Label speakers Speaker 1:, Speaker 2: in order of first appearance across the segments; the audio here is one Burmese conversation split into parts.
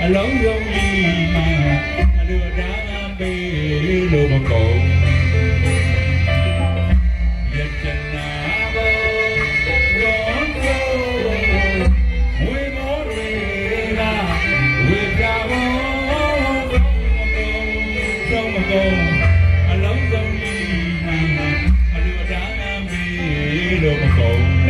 Speaker 1: a long long đi mà đưa ra bê lô bằng cổ giật chân na bơ gót vô quê mốt về ra quê ra bơ trong bằng cổ a long long đi mà đưa ra bê lô bằng cổ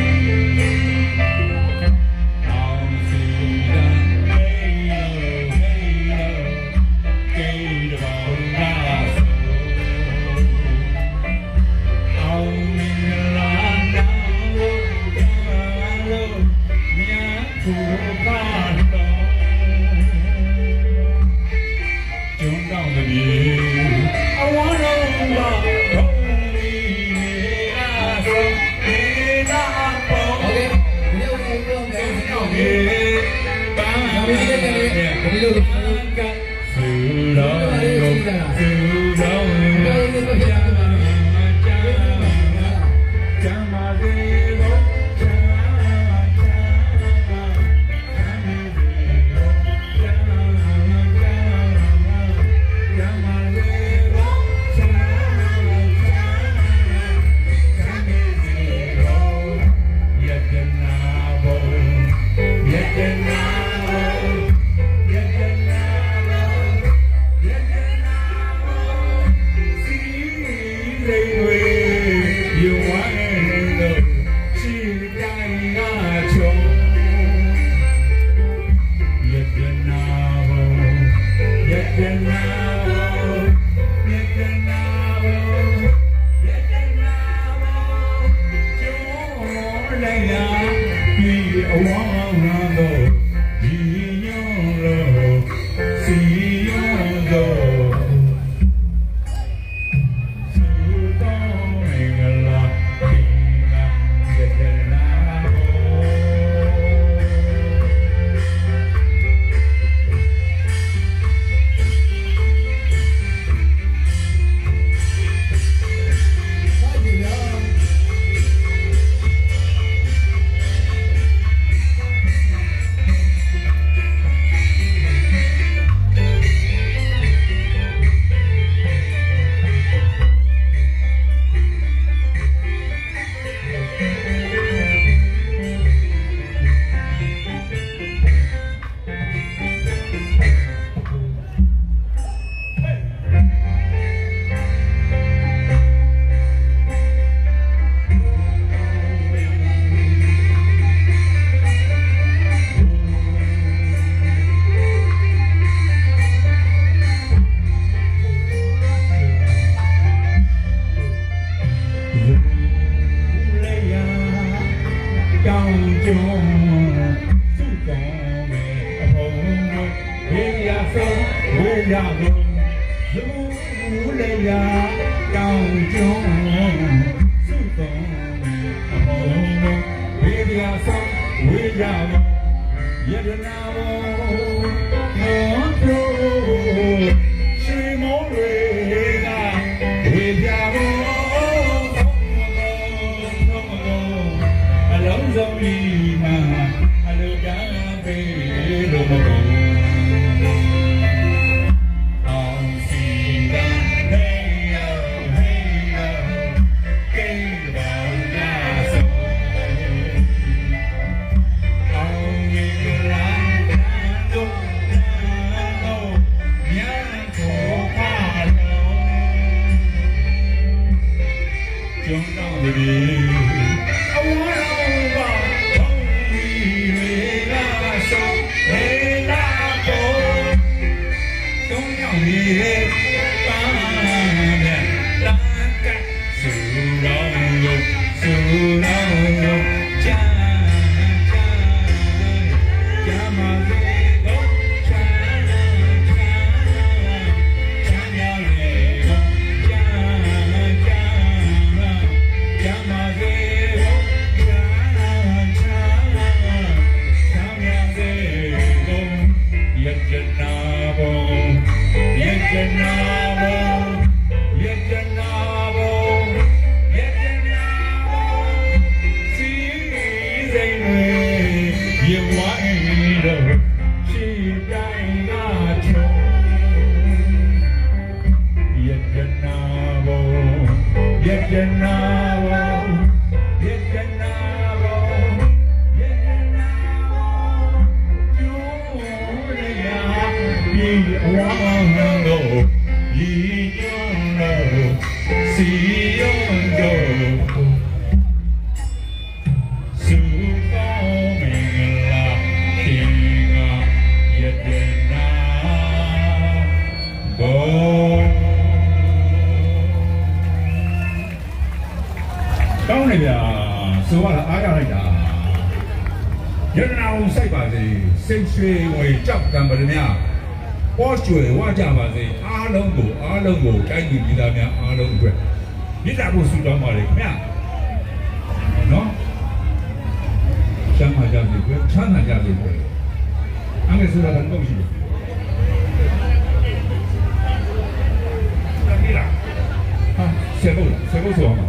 Speaker 2: Yeah.
Speaker 1: အဝမ်းလို့ဤညွန်းလို့စီယွန်းလို့စုပေါင်းမင်္ဂလာခင်ကယတနာဘောကောင်းတယ်ဗျာဆိုရတာအားရလိုက်တာယတနာကိုစိုက်ပါစေစိတ်ရွှေငွေကြောက်ကံပရမပေါ်ကျွယ်ဝကြပါစေအားလုံးကိုတိုင်းပြည်ပြည်သားများအားလုံးအတွက်မြစ်တာကိုဆုတောင်းပါလေခင်ဗျာနော်ချမ်းသာကြစေကွယ်ချမ်းသာကြစေကွယ်အမေဆိုတာကတော့ရှိတယ်ဟာဆေဘုတ်ဆိုအောင်